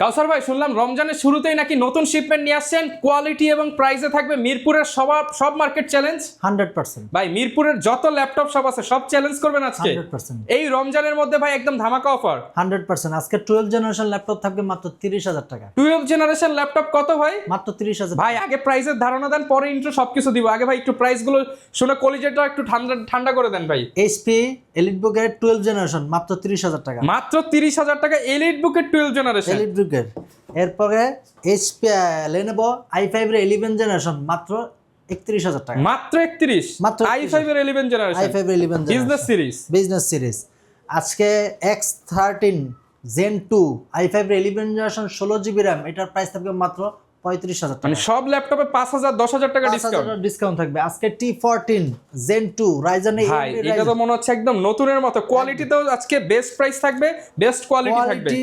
কাউসার ভাই, শুনলাম রমজানের শুরুতেই নাকি নতুন শিপমেন্ট নিয়ে আসছেন, কোয়ালিটি এবং প্রাইসে থাকবে মিরপুরের সব মার্কেট চ্যালেঞ্জ। 100%। ভাই মিরপুরের যত ল্যাপটপ সব আছে সব চ্যালেঞ্জ করবেন আজকে 100%। এই রমজানের মধ্যে ভাই একদম ধামাকা অফার। 100%। আজকে 12 জেনারেশন ল্যাপটপ থাকবে মাত্র 30,000 টাকা। 12 জেনারেশন ল্যাপটপ কত ভাই? মাত্র 30,000। ভাই আগে প্রাইসের ধারণা দেন, পরে ইন্ট্রো সবকিছু দিব। আগে ভাই একটু প্রাইস গুলো শুনে কলিজাটা একটু ঠান্ডা করে দেন ভাই। এইচপি এলিটবুকের 12 জেনারেশন মাত্র 30,000 টাকা। মাত্র 30,000 টাকা এলিটবুকের 12 জেনারেশন। এলিটবুকের এরপরে এইচপি লেনোভো i5 এর 11 জেনারেশন মাত্র 31,000 টাকা। মাত্র 31। মাত্র i5 এর 11 জেনারেশন। i5 এর 11 বিজনেস সিরিজ। বিজনেস সিরিজ আজকে X13 Zen 2 i5 এর 11 জেনারেশন 16GB RAM, এটার প্রাইস থাকবে মাত্র 35,000 টাকা। মানে সব ল্যাপটপে 5,000 10,000 টাকা ডিসকাউন্ট। ডিসকাউন্ট থাকবে। আজকে T14 Zen 2 Ryzen ভাই এটা তো মনে হচ্ছে একদম নতুনের মতো। কোয়ালিটিতেও আজকে বেস্ট প্রাইস থাকবে, বেস্ট কোয়ালিটি থাকবে। কোয়ালিটি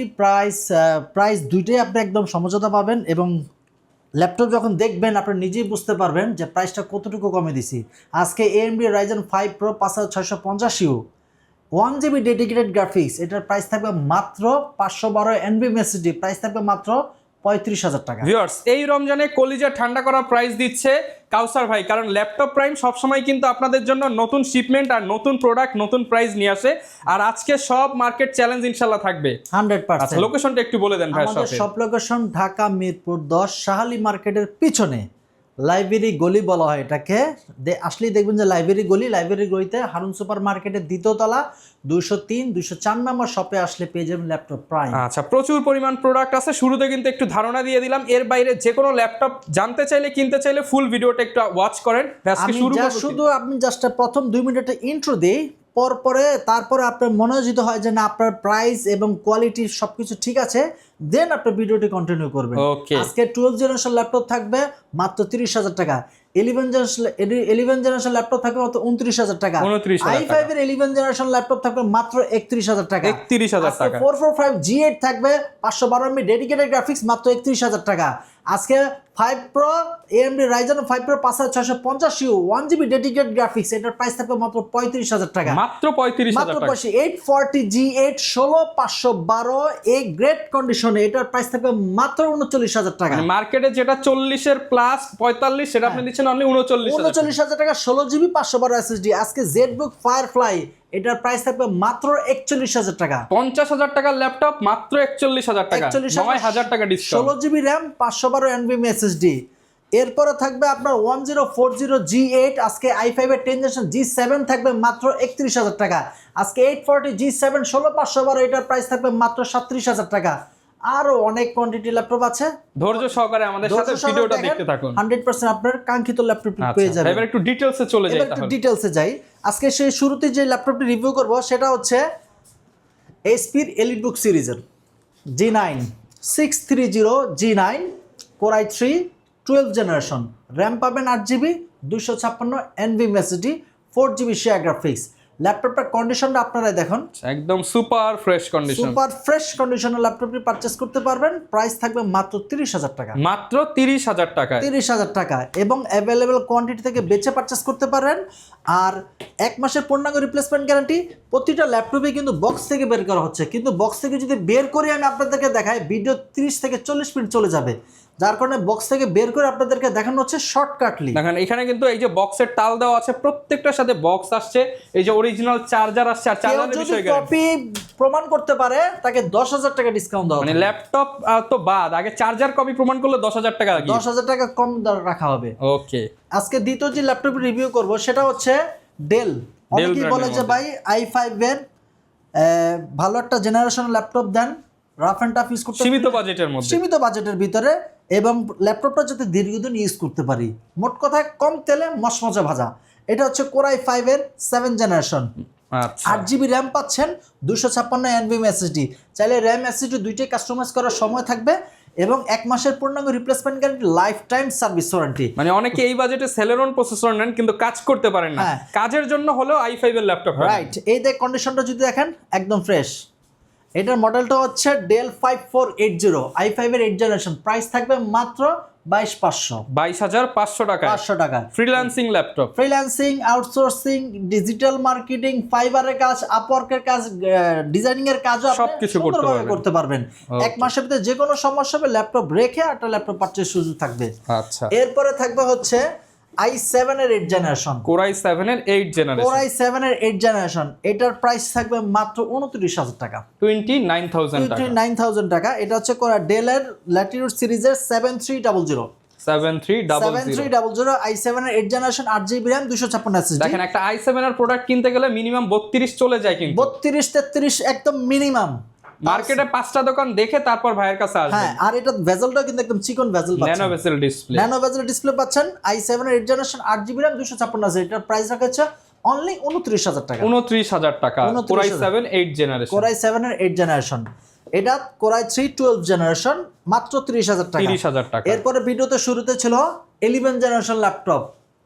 প্রাইস দুইটাই আপনি একদম সমঝোতা পাবেন, এবং ল্যাপটপ যখন দেখবেন আপনি নিজেই বুঝতে পারবেন যে প্রাইসটা কতটুকু কমে দিছি। আজকে AMD Ryzen 5 Pro 5650U 1GB dedicated graphics, এটার প্রাইস থাকবে মাত্র 512 NVMe SSD, প্রাইস থাকবে মাত্র 35,000 টাকা। ভিউয়ার্স, এই রমজানে কলিজা ঠান্ডা করা প্রাইস দিচ্ছে কাউসার ভাই, কারণ ল্যাপটপ প্রাইম সবসময় কিন্তু আপনাদের জন্য নতুন শিপমেন্ট আর নতুন প্রোডাক্ট নতুন প্রাইস নিয়ে আসে। আর আজকে সব মার্কেট চ্যালেঞ্জ ইনশাল্লাহ থাকবে 100%। আচ্ছা, লোকেশনটা একটু বলে দেন ভাই। আমাদের সব লোকেশন ঢাকা মিরপুর 10 শাহালি মার্কেটের পিছনে লাইব্রেরি গলি বলা হয় এটাকে। আসলেই দেখবেন যে লাইব্রেরি গলিতে হারুন সুপার মার্কেটের দ্বিতীয় তলা 203 204 নম্বর শপে আসলে পেয়ে যাবেন ল্যাপটপ প্রাইম। আচ্ছা, প্রচুর পরিমাণ প্রোডাক্ট আছে। শুরুতে কিন্তু একটু ধারণা দিয়ে দিলাম। এর বাইরে যে কোনো ল্যাপটপ জানতে চাইলে কিনতে চাইলে ফুল ভিডিওটা একটু ওয়াচ করেন। আজকে শুধু আপনি জাস্ট প্রথম 2 মিনিটের ইন্ট্রো দেই, তারপরে আপনার মনোযোজিত হয় যে না আপনার প্রাইস এবং কোয়ালিটি সবকিছু ঠিক আছে, দেন আপনি ভিডিওটি কন্টিনিউ করবেন। আজকে 12 জেনারেশন ল্যাপটপ থাকবে মাত্র 30,000 টাকা। 11 জেনারেশন ল্যাপটপ থাকবে মাত্র 29,000 টাকা। i5 এর 11 জেনারেশন ল্যাপটপ থাকবে মাত্র 31,000 টাকা। 31,000 টাকা। 445 G8 থাকবে 512 MB ডেডিকেটেড গ্রাফিক্স মাত্র 31,000 টাকা। আজকে 5 Pro AMD Ryzen 5 Pro 5650U 1GB dedicated graphics, এটার প্রাইস থাকবে মাত্র 35,000 টাকা। মাত্র 35,000 টাকা। 840 G8 16512 এ গ্রেট কন্ডিশনে, এটার প্রাইস থাকবে মাত্র 39,000 টাকা। মার্কেটে যেটা 40 এর প্লাস 45, সেটা আপনি দিচ্ছেন অনলি 39,000 টাকা। 16GB 512 SSD। আজকে ZBook Firefly, এটার প্রাইস থাকবে মাত্র 41,000 টাকা। 50,000 টাকার ল্যাপটপ মাত্র 41,000 টাকা। 9,000 টাকা discount. 16GB RAM 512 NVMe SSD। এরপরে থাকবে আপনার 1040 G8, আজকে i5 এর 10 জেনারেশন G7 থাকবে মাত্র 31,000 টাকা। আজকে 840 G7 16512, এটার প্রাইস থাকবে মাত্র 37,000 টাকা। আরো অনেক কোয়ান্টিটি ল্যাপটপ আছে, ধৈর্য সহকারে আমাদের সাথে ভিডিওটা দেখতে থাকুন। 100% আপনার কাঙ্ক্ষিত ল্যাপটপ পেয়ে যাবেন। এবার একটু ডিটেইলসে চলে যাই। একটু ডিটেইলসে যাই। আজকে সেই শুরুতে যে ল্যাপটপটি রিভিউ করব সেটা হচ্ছে এইচপি এর এলিটবুক সিরিজের G9 630 G9 Core i3 12 generation, RAM পাবেন 8GB 256 NVMe SSD 4GB shared graphics. ল্যাপটপটার কন্ডিশনটা আপনারা দেখুন, একদম সুপার ফ্রেশ কন্ডিশনের ল্যাপটপটি পারচেজ করতে পারবেন। প্রাইস থাকবে মাত্র 30,000 টাকা। মাত্র 30,000 টাকা। 30,000 টাকা এবং অ্যাভেলেবেল কোয়ান্টিটি থেকে বেছে পারচেজ করতে পারেন। আর 1 মাসের পূর্ণাঙ্গ রিপ্লেসমেন্ট গ্যারান্টি। প্রতিটা ল্যাপটপে কিন্তু বক্স থেকে বের করা হচ্ছে, কিন্তু বক্স থেকে যদি বের করে আমি আপনাদেরকে দেখাই ভিডিও 30 থেকে 40 মিনিট চলে যাবে, যার কারণে বক্স থেকে বের করে আপনাদেরকে দেখানো হচ্ছে শর্টকাটলি। দেখেন এখানে কিন্তু এই যে বক্সের তাল দেওয়া আছে, প্রত্যেকটার সাথে বক্স আসছে, এই যে অরিজিনাল চার্জার আসছে। আর চার্জারের বিষয়ে কপি প্রমাণ করতে পারে তাকে 10,000 টাকা ডিসকাউন্ট দেওয়া, মানে ল্যাপটপ তো বাদ, আগে চার্জার কপি প্রমাণ করলে 10,000 টাকা, 10,000 টাকা কম রাখা হবে। ওকে, আজকে দ্বিতীয় যে ল্যাপটপ রিভিউ করব সেটা হচ্ছে ডেল। অনেকেই বলে যে ভাই i5 এর ভালো একটা জেনারেশন ল্যাপটপ দেন, রাফ এন্ড টাফ ইউজ করতে, সীমিত বাজেটের ভিতরে, এবং ল্যাপটপটা যাতে দীর্ঘদিন ইউজ করতে পারি। মোট কথা কম তেলে মচমচে ভাজা। এটা হচ্ছে Core i5 এর 7 জেনারেশন, 8GB র্যাম পাচ্ছেন, 256 NVMe SSD। চাইলে র্যাম SSD দুইটাই কাস্টমাইজ করার সময় থাকবে, এবং 1 মাসের পূর্ণাঙ্গ replacement guarantee, life time service warranty. মানে অনেকে এই বাজেটে সেলেরন প্রসেসর নেন কিন্তু কাজ করতে পারেন না, কাজের জন্য হলেও i5 এর ল্যাপটপ। রাইট, এই দেখ কন্ডিশনটা যদি দেখেন একদম ফ্রেশ। এটার মডেলটা হচ্ছে ডেল 5480 i5 এর 8 জেনারেশন, প্রাইস থাকবে মাত্র 22,500 22,500 টাকা 500 টাকা freelancing laptop freelancing, outsourcing, digital marketing, ফাইবারের কাজ, আপওয়ার্কের কাজ, ডিজাইনিং এর কাজও আপনি সবকিছু করতে পারবেন। এক মাসের ভিতরে যে কোনো সমস্যা হবে ল্যাপটপ রেখে একটা ল্যাপটপ পারচেজ সুযোগ থাকবে। আচ্ছা, এরপরে থাকবে হচ্ছে i7 এর 8 জেনারেশন, Core i7 এর 8 জেনারেশন, Core i7 এর 8 জেনারেশন। এটার প্রাইস থাকবে মাত্র 29,000 টাকা, 29,000 টাকা, 29,000 টাকা। এটা হচ্ছে ডেল এর ল্যাটিটিউড সিরিজের 7300 7300 i7 এর 8 জেনারেশন 8GB RAM 256 SSD। দেখেন একটা i7 এর প্রোডাক্ট কিনতে গেলে মিনিমাম 32 চলে যায়, কিন্তু 32-33 একদম মিনিমাম। মার্কেটে 5টা দোকান দেখে তারপর ভাইয়ের কাছে আসবেন। হ্যাঁ, আর এটা ভেজেলটা কিন্তু একদম চিকন ভেজেল পাচ্ছেন, nano vessel display, nano bezel display পাচ্ছেন। i7 এর 8 জেনারেশন 8GB RAM 256 SSD। এটার প্রাইস রাখা হচ্ছে অনলি 29,000 টাকা, 29,000 টাকা। Core i7 8 generation, Core i7 এর 8 জেনারেশন। এটা Core i3 12 জেনারেশন মাত্র 30,000 টাকা, 30,000 টাকা। এরপরে ভিডিওতে শুরুতে ছিল 11 জেনারেশন ল্যাপটপ,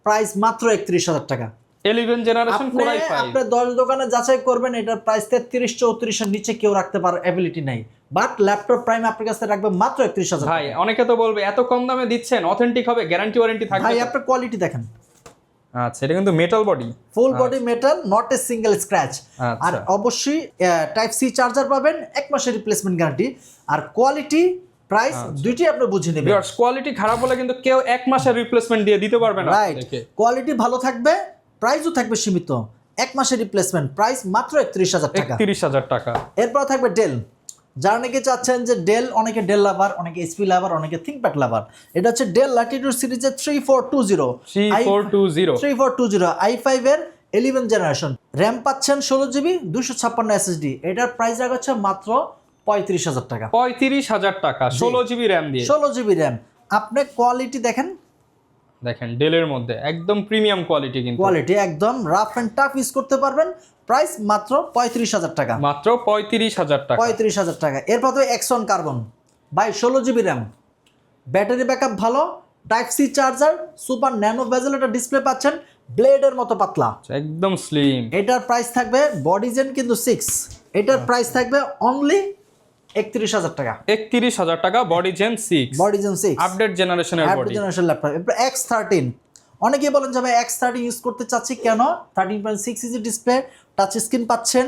প্রাইস মাত্র 31,000 টাকা। 11 জেনারেশন Core i5 আপনি 10 দোকানে যাচাই করবেন, এটার প্রাইস 33-34 এর নিচে কেউ রাখতে পারে এবিলিটি নাই, বাট ল্যাপটপ প্রাইম আপনার কাছে রাখবে মাত্র 31,000 ভাই। অনেকে তো বলবে এত কম দামে দিচ্ছেন, অথেন্টিক হবে, গ্যারান্টি ওয়ারেন্টি থাকবে? ভাই আপনার কোয়ালিটি দেখেন। আচ্ছা, এটা কিন্তু metal body, full body metal, not a single scratch. আর অবশ্যই টাইপ সি চার্জার পাবেন, 1 মাসের রিপ্লেসমেন্ট গ্যারান্টি। আর কোয়ালিটি প্রাইস দুইটি আপনি বুঝে নেবেন। ভিউয়ার্স, কোয়ালিটি খারাপ হলে কিন্তু কেউ 1 মাসের রিপ্লেসমেন্ট দিতে পারবে না। রাইট, কোয়ালিটি ভালো থাকবে, প্রাইসও থাকবে সীমিত। 1 মাসের রিপ্লেসমেন্ট, প্রাইস মাত্র 31,000 টাকা, 31,000 টাকা। এরপর থাকবে ডেল। যারা নাকি চাচ্ছেন যে ডেল, অনেকে ডেল লাভার, অনেকে এইচপি লাভার, অনেকে থিংকপ্যাড লাভার। এটা হচ্ছে ডেল ল্যাটিটিউড সিরিজের 3420 i5 এর 11 জেনারেশন। র্যাম পাচ্ছেন 16GB 256 SSD। এটার প্রাইস রাখা হচ্ছে মাত্র 35,000 টাকা, 35,000 টাকা 16GB র্যাম দিয়ে, 16GB র্যাম। আপনি কোয়ালিটি দেখেন ডেলের মধ্যে একদম প্রিমিয়াম কোয়ালিটি, কিন্তু কোয়ালিটি একদম রাফ এন্ড টাফ ইউজ করতে পারবেন। প্রাইস মাত্র 35,000 টাকা, মাত্র 35,000 টাকা, 35,000 টাকা। এরপর তো এক্সন carbon by 16GB RAM, battery backup ভালো, type C charger, super nano bezel একটা ডিসপ্লে পাচ্ছেন, ব্লেডের মতো পাতলা, একদম স্লিম। এটার প্রাইস থাকবে বডি জেন কিন্তু 6, এটার প্রাইস থাকবে অনলি 31,000 টাকা, 31,000 টাকা body gen 6, body gen 6 update জেনারেশনের বডি, আপডেট জেনারেশন ল্যাপটপ। এরপর X13, অনেকেই বলেন যে ভাই X13 ইউজ করতে চাচ্ছি কেন, 13.6 ইঞ্চি ডিসপ্লে, টাচ স্ক্রিন পাচ্ছেন,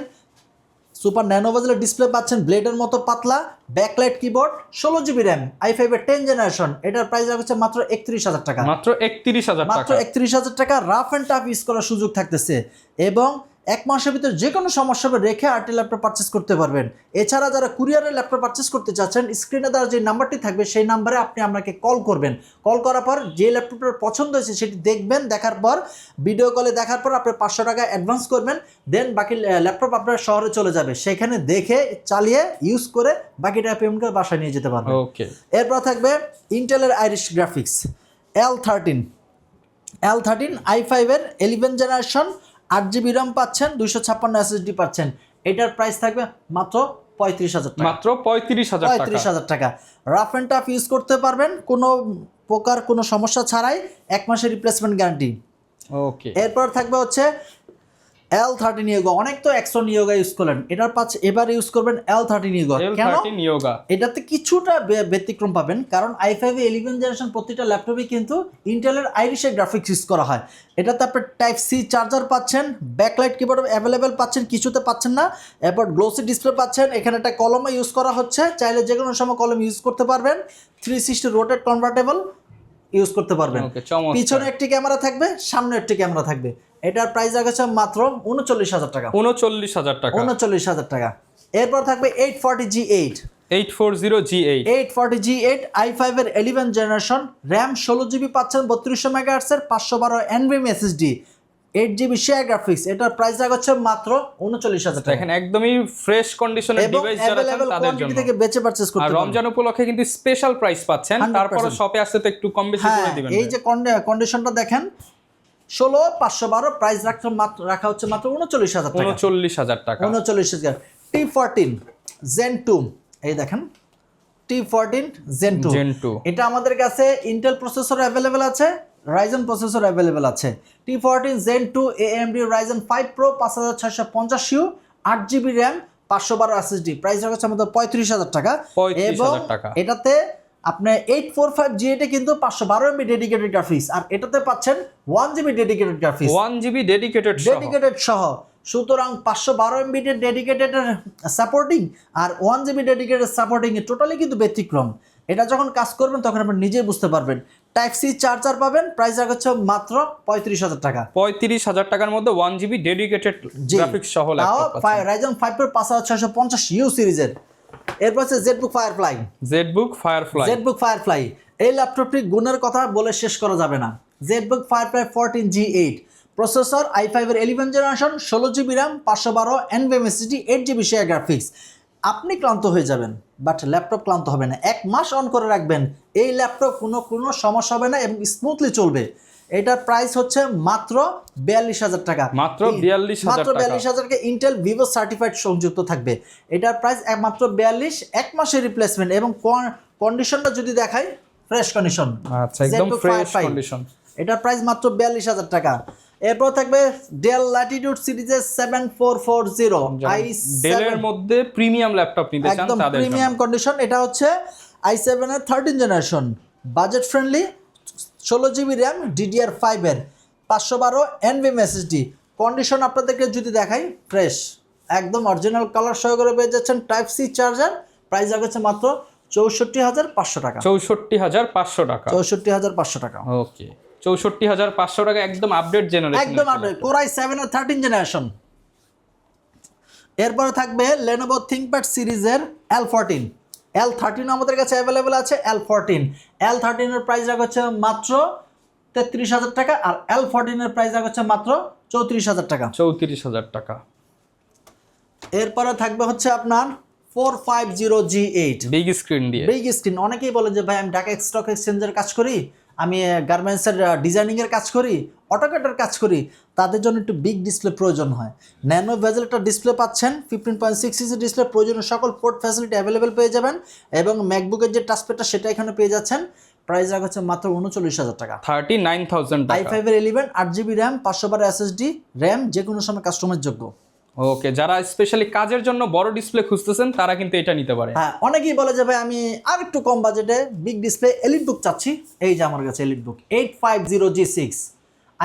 সুপার ন্যানো ভেজেলের ডিসপ্লে পাচ্ছেন, ব্লেডের মতো পাতলা, backlight keyboard, 16GB RAM, i5 এর 10 জেনারেশন। এটার প্রাইস হচ্ছে মাত্র 31,000 টাকা, মাত্র 31,000 মাত্র টাকা, 31,000 টাকা। রাফ এন্ড টাফ ইউজ করার সুযোগ থাকতেছে এবং 1 মাসের ভিতরে যে কোনো সমস্যা হবে রেখে আরটি ল্যাপটপ পারচেস করতে পারবেন। এছাড়া যারা কুরিয়ারের ল্যাপটপ পারচেস করতে চাচ্ছেন, স্ক্রিনে দেওয়া যে নাম্বারটি থাকবে সেই নাম্বারে আপনি আপনাকে কল করবেন। কল করার পর যে ল্যাপটপটা পছন্দ হয়েছে সেটি দেখবেন, দেখার পর ভিডিও কলে দেখার পর আপনি 500 টাকা অ্যাডভান্স করবেন, দেন বাকি ল্যাপটপ আপনার শহরে চলে যাবে, সেখানে দেখে চালিয়ে ইউজ করে বাকি টাকা পেমেন্ট করে বাসায় নিয়ে যেতে পারবেন। ওকে। এরপর থাকবে ইন্টেলের আইরিশ গ্রাফিক্স L13 i5 এর 11 জেনারেশন, 8GB র্যাম পাচ্ছেন, 256 SSD পাচ্ছেন। এটার প্রাইস থাকবে মাত্র 35,000 টাকা, মাত্র 35,000 টাকা, 35,000 টাকা। রাফ এন্ড টাফ ইউজ করতে পারবেন কোনো প্রকার কোনো সমস্যা ছাড়াই, 1 মাসের রিপ্লেসমেন্ট গ্যারান্টি। ওকে। এরপর থাকবে হচ্ছে L13 Yoga। অনেক তো Exxon Yoga ইউজ করলেন, এটার এবার ইউজ করবেন L13 Yoga। কেন? L13 Yoga এটাতে কিছুটা ব্যতিক্রম পাবেন, কারণ i5 এ 11 জেনারেশন প্রতিটা ল্যাপটপে কিন্তু ইন্টেলের আইরিশের গ্রাফিক্স ইউজ করা হয়। এটাতে আপনি টাইপ সি চার্জার পাচ্ছেন, ব্যাকলাইট কিবোর্ড অ্যাভেলেবেল পাচ্ছেন, কিছুতে পাচ্ছেন না। এরপর গ্লোসি ডিসপ্লে পাচ্ছেন, এখানে একটা কলমে ইউজ করা হচ্ছে, চাইলে যে কোনো সময় কলম ইউজ করতে পারবেন। 360 রোটেট কনভার্টেবল ইউজ করতে পারবেন। পিছনে একটি ক্যামেরা থাকবে, সামনে একটি ক্যামেরা থাকবে। এটার প্রাইস আছে মাত্র 39,000 টাকা, 39,000 টাকা, 39,000 টাকা। এরপর থাকবে 840G8, 840G8 i5 এর 11 জেনারেশন, র্যাম 16GB পাচ্ছেন, 3200 MHz এর 512 NVMe SSD, 8GB share graphics. এটার প্রাইস হচ্ছে মাত্র 39,000 টাকা। দেখেন একদমই ফ্রেশ কন্ডিশনের ডিভাইস যারা চান তাদের জন্য থেকে বেচে পারচেজ করতে পারবেন। আর রমজান উপলক্ষে কিন্তু স্পেশাল প্রাইস পাচ্ছেন, তারপরে শপে আসতে তো একটু কম বেশি করে দিবেন। এই যে কন্ডিশনটা দেখেন, 16,512 প্রাইস রাখা হচ্ছে মাত্র 39,000 টাকা, 39,000 টাকা, 39,000। T14 Zen 2, এই দেখেন T14 Zen 2, এটা আমাদের কাছে ইন্টেল প্রসেসর অ্যাভেলেবেল আছে, রাইজেন প্রসেসর অ্যাভেলেবেল আছে। T14 Zen 2 AMD Ryzen 5 Pro 5650U, 8GB RAM, 512 SSD, price হচ্ছে আমাদের 35,000 টাকা। এবং এটাতে আপনি 845G8 এ কিন্তু 512 MB ডেডিকেটেড গ্রাফিক্স, আর এটাতে পাচ্ছেন 1GB dedicated graphics, 1GB dedicated সহ। সুতরাং 512 MB ডেডিকেটেড সাপোর্টিং আর 1GB ডেডিকেটেড সাপোর্টিং এ টোটালি কিন্তু ব্যতিক্রম। এটা যখন কাজ করবেন তখন আপনি নিজেই বুঝতে পারবেন। টাইপ সি চার্জার পাবেন, প্রাইস রাখছে মাত্র 35,000 টাকা। 35,000 টাকার মধ্যে 1GB ডেডিকেটেড গ্রাফিক্স সহ ল্যাপটপ পাচ্ছেন। Ryzen 5 Pro 5650U সিরিজের। এরপর আছে জেটবুক ফায়ারফ্লাই। এই ল্যাপটপটি গুণের কথা বলে শেষ করা যাবে না। Jetbook firefly 14G8 processor i5 এর 11 generation, 16GB RAM, 512 NVMe SSD, 8GB share graphics. আপনি ক্লান্ত হয়ে যাবেন, বাট ল্যাপটপ ক্লান্ত হবে না। 1 মাস অন করে রাখবেন, এই ল্যাপটপ কোনো সমস্যা হবে না এবং স্মুথলি চলবে। এটার প্রাইস হচ্ছে মাত্র 42,000 টাকা। মাত্র 42,000 টাকা। ইন্টেল ভিভো সার্টিফাইড সংযুক্ত থাকবে। এটার প্রাইস মাত্র 42, 1 মাসের রিপ্লেসমেন্ট এবং কন্ডিশনটা যদি দেখাই ফ্রেশ কন্ডিশন। আচ্ছা, একদম ফ্রেশ কন্ডিশন। এটার প্রাইস মাত্র 42,000 টাকা। এরপর থাকবে ডেল ল্যাটিটিউড সিরিজের 7440 ডেলের মধ্যে প্রিমিয়াম ল্যাপটপ নিতে চান একদম তাদের প্রিমিয়াম কন্ডিশন। এটা হচ্ছে i7 এর 13 generation, budget friendly, 16GB RAM, DDR5 এর, 512 NVMe SSD। কন্ডিশন আপনাদেরকে যদি দেখাই ফ্রেশ, একদম অরিজিনাল কালার সহ করে পেয়ে যাচ্ছেন। টাইপ সি চার্জার, প্রাইস রাখছে মাত্র 64,500 টাকা। 64,500 টাকা। 64,500 টাকা। ওকে, 64,500 টাকা, একদম আপডেট জেনারেশন, একদম আপডেট Core i7 এর 13 জেনারেশন। এরপরে থাকবে Lenovo ThinkPad সিরিজের L13 আমাদের কাছে অ্যাভেলেবল আছে। L13 এর প্রাইস রাখছে মাত্র 33,000 টাকা, আর L14 এর প্রাইস রাখছে মাত্র 34,000 টাকা। 34,000 টাকা। এরপরে থাকবে হচ্ছে আপনার 450G8 বিগ স্ক্রিন দিয়ে। Big screen. অনেকেই বলে যে ভাই আমি ঢাকা স্টক এক্সচেঞ্জের কাজ করি, আমি গার্মেন্টসের ডিজাইনিংয়ের কাজ করি, অটোক্যাডের কাজ করি, তাদের জন্য একটু বিগ ডিসপ্লে প্রয়োজন হয়। ন্যানো ভেজেল একটা ডিসপ্লে পাচ্ছেন, 15.6 ইঞ্চি ডিসপ্লে, প্রয়োজনীয় সকল পোর্ট ফ্যাসিলিটি অ্যাভেলেবেল পেয়ে যাবেন এবং ম্যাকবুকের যে টাচপ্যাডটা সেটা এখানে পেয়ে যাচ্ছেন। প্রাইস রাখছে মাত্র 39,000 টাকা। 39,000 টাকা। i5 এর 11, 8GB RAM, 512 SSD, RAM যে কোনো সময় কাস্টমাইজ যোগ্য। ওকে, যারা স্পেশালি কাজের জন্য বড় ডিসপ্লে খুঁজতেছেন তারা কিন্তু এটা নিতে পারে। হ্যাঁ, অনেকেই বলে যে ভাই আমি আর একটু কম বাজেটে বিগ ডিসপ্লে এলিটবুক চাচ্ছি। এই যে আমার কাছে এলিটবুক 850G6,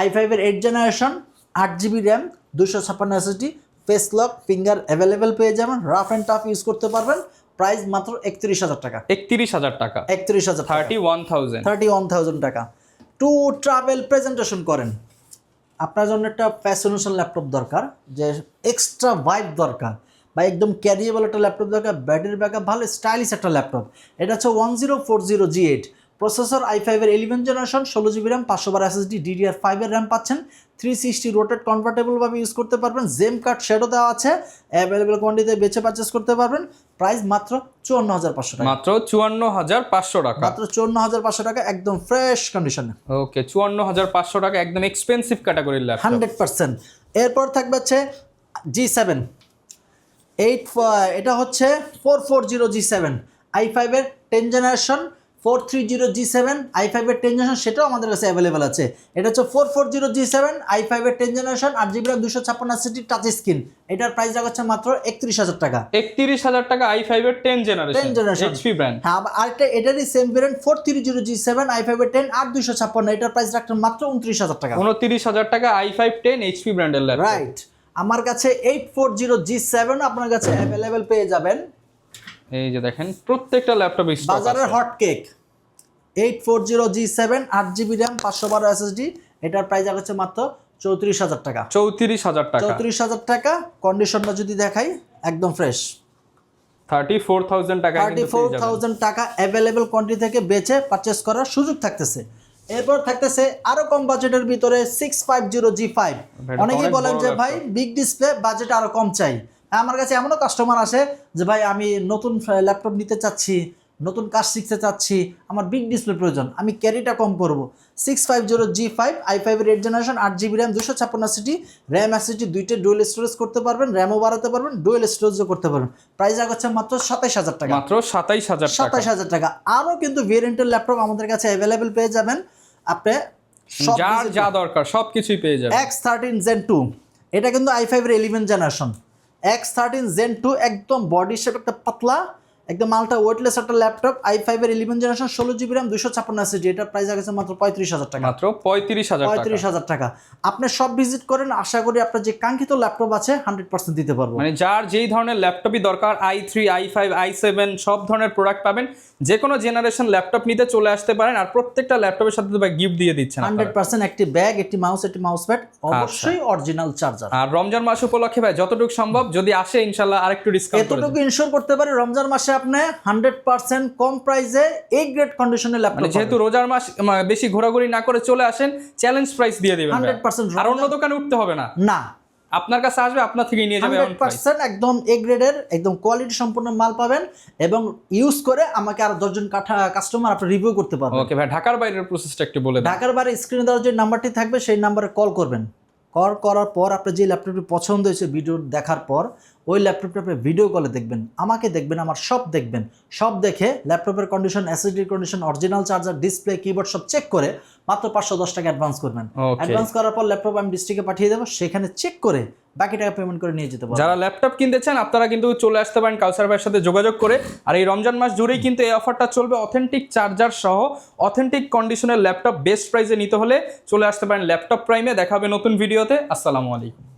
i5 এর 8 generation, 8GB RAM, 256 SSD, face lock, finger available পেয়ে যাবেন, রাফ অ্যান্ড টাফ ইউজ করতে পারবেন। প্রাইস মাত্র 31,000 টাকা। 31,000 টাকা। 31,000 টাকা। টু ট্রাভেল প্রেজেন্টেশন করেন, আপনার জন্য একটা ফ্যাশনেশন ল্যাপটপ দরকার, যে এক্সট্রা ভাইব দরকার বা একদম ক্যারিয়েবল একটা ল্যাপটপ দরকার, ব্যাটারি ব্যাকআপ ভালো, স্টাইলিশ একটা ল্যাপটপ। এটা হচ্ছে 1040G8 প্রসেসর, i5 এর 11 generation, 16GB RAM, 512 SSD, DDR5 এর RAM পাচ্ছেন, 360 রোটেট কনভার্টেবলভাবে ইউজ করতে পারবেন, জেম কার্ড শেডও দেওয়া আছে, অ্যাভেলেবেল কোয়ান্টিটিতে বেছে পারচেস করতে পারবেন। প্রাইস মাত্র 54,500 টাকা। মাত্র 54,500 টাকা। মাত্র 54,500 টাকা, একদম ফ্রেশ কন্ডিশনে। ওকে, 54,500 টাকা, একদম এক্সপেন্সিভ ক্যাটাগরির ল্যাপটপ 100%। এরপর থাকবে হচ্ছে G7 এটা হচ্ছে 440G7, i5 এর 10 জেনারেশন, 430G7, i5 এর 10 জেনারেশন, সেটাও আমাদের কাছে অ্যাভেলেবেল আছে। এটা হচ্ছে 440G7, i5 এর 10 generation, 8GB RAM, 256 SSD, touch screen. এটার প্রাইস রাখছে মাত্র 31,000 টাকা। 31,000 টাকা, i5 এর 10 জেনারেশন, HP ব্র্যান্ড। হ্যাঁ, আরেকটা এটারই সেম ভেরিয়েন্ট 430G7, i5 এর 10, 8,256, এটার প্রাইস রাখছে মাত্র 29,000 টাকা। 29,000 টাকা, i5 10 HP ব্র্যান্ডের ল্যাপটপ। রাইট। আমার কাছে 840G7 আপনার কাছে অ্যাভেলেবেল পেয়ে যাবেন। এই যে দেখেন, প্রত্যেকটা ল্যাপটপে স্টক আছে। বাজারের hot cake 840G7, 8GB RAM, 512 SSD, এটার প্রাইস হচ্ছে মাত্র 34,000 টাকা। 34,000 টাকা। 34,000 টাকা। কন্ডিশনটা যদি দেখাই একদম ফ্রেশ। 34,000 টাকা। 34,000 টাকা অ্যাভেলেবেল কোয়ান্টিটি থেকে বেচে পারচেস করার সুযোগ থাকতেছে। এরপর থাকতেছে আরো কম বাজেটের ভিতরে 650G5। অনেকেই বলেন যে ভাই বিগ ডিসপ্লে, বাজেট আরো কম চাই। আমার কাছে এমনও কাস্টমার আসে যে ভাই আমি নতুন ল্যাপটপ নিতে চাচ্ছি, নতুন কাজ শিখতে চাচ্ছি, আমার বিগ ডিসপ্লে প্রয়োজন, আমি ক্যারিটা কম করব। 650G5, i5 এর 8 generation, 8GB RAM, 256 SSD, RAM SSD দুইটা ডুয়েল স্টোরেজ করতে পারবেন, র্যামও বাড়াতে পারবেন, ডুয়েল স্টোরেজও করতে পারবেন। প্রাইস হচ্ছে মাত্র 27,000 টাকা। মাত্র 27,000 টাকা। আরও কিন্তু ভেরিয়েন্টের ল্যাপটপ আমাদের কাছে অ্যাভেলেবেল পেয়ে যাবেন। আপনি যার যা দরকার সবকিছুই পেয়ে যাবেন। X13 Zen 2, এটা কিন্তু i5 এর 11 জেনারেশন। X13 Zen 2 একদম বডি শেপ একটা পাতলা একদম মালটা ওয়েটলেস একটা ল্যাপটপ i5 এর 11 জেনারেশন 16GB RAM 256 SSD, এটার প্রাইস আছে মাত্র 35,000 টাকা। মাত্র 35,000 টাকা। আপনি সব ভিজিট করেন, আশা করি আপনার যে কাঙ্ক্ষিত ল্যাপটপ আছে 100% দিতে পারবো। মানে যার যেই ধরনের ল্যাপটপই দরকার i3 i5 i7 সব ধরনের প্রোডাক্ট পাবেন। যে কোনো জেনারেশন ল্যাপটপ নিতে চলে আসতে পারেন, আর প্রত্যেকটা ল্যাপটপের সাথে তো গিফট দিয়ে দিচ্ছেন 100%। একটি ব্যাগ, একটি মাউস, একটি মাউস প্যাড, অবশ্যই অরিজিনাল চার্জার। আর রমজান মাস উপলক্ষে ভাই যতটুকু সম্ভব যদি আসে ইনশাআল্লাহ আরেকটু ডিসকাউন্ট করে এতটুকু ইনশিওর করতে পারি রমজান মাসে আপনি 100% কম প্রাইসে এই গ্রেড কন্ডিশনের ল্যাপটপ, মানে যেহেতু রোজার মাস বেশি ঘোরাঘুরি না করে চলে আসেন, চ্যালেঞ্জ প্রাইস দিয়ে দিবেন 100%। আর অন্য দোকানে উঠতে হবে না, না আপনার কাছে আসবে, আপনার থেকে নিয়ে যাবে 100% একদম এ গ্রেডের একদম কোয়ালিটি সম্পূর্ণ মাল পাবেন, এবং ইউজ করে আমাকে আর 10 জন কাস্টমার আপনি রিভিউ করতে পারবেন। ওকে ভাই, ঢাকার বাইরের প্রসেসটা একটু বলে দেন। ঢাকার বাইরে স্ক্রিনে দেওয়া যে নাম্বারটি থাকবে সেই নাম্বারে কল করবেন। কল করার পর আপনার যে ল্যাপটপটি পছন্দ হয়েছে ভিডিও দেখার পর ওই ল্যাপটপটা আপনি ভিডিও কলে দেখবেন, আমাকে দেখবেন, আমার সব দেখবেন, সব দেখে ল্যাপটপের condition, SSD condition, original charger, display, keyboard সব চেক করে মাত্র 510 টাকা অ্যাডভান্স করবেন। অ্যাডভান্স করার পর ল্যাপটপ আমি ডিস্ট্রিক্টে পাঠিয়ে দেবো, সেখানে চেক করে বাকি টাকা পেমেন্ট করে নিয়ে যেতে পারবেন। যারা ল্যাপটপ কিনতে চান আপনারা কিন্তু চলে আসতে পারেন কাউসার ভাইয়ের সাথে যোগাযোগ করে। আর এই রমজান মাস জুড়েই কিন্তু এই অফারটা চলবে, অথেন্টিক চার্জার সহ অথেন্টিক কন্ডিশনের ল্যাপটপ বেস্ট প্রাইসে নিতে হলে চলে আসতে পারেন ল্যাপটপ প্রাইমে। দেখা হবে নতুন ভিডিওতে। আসসালামু আলাইকুম।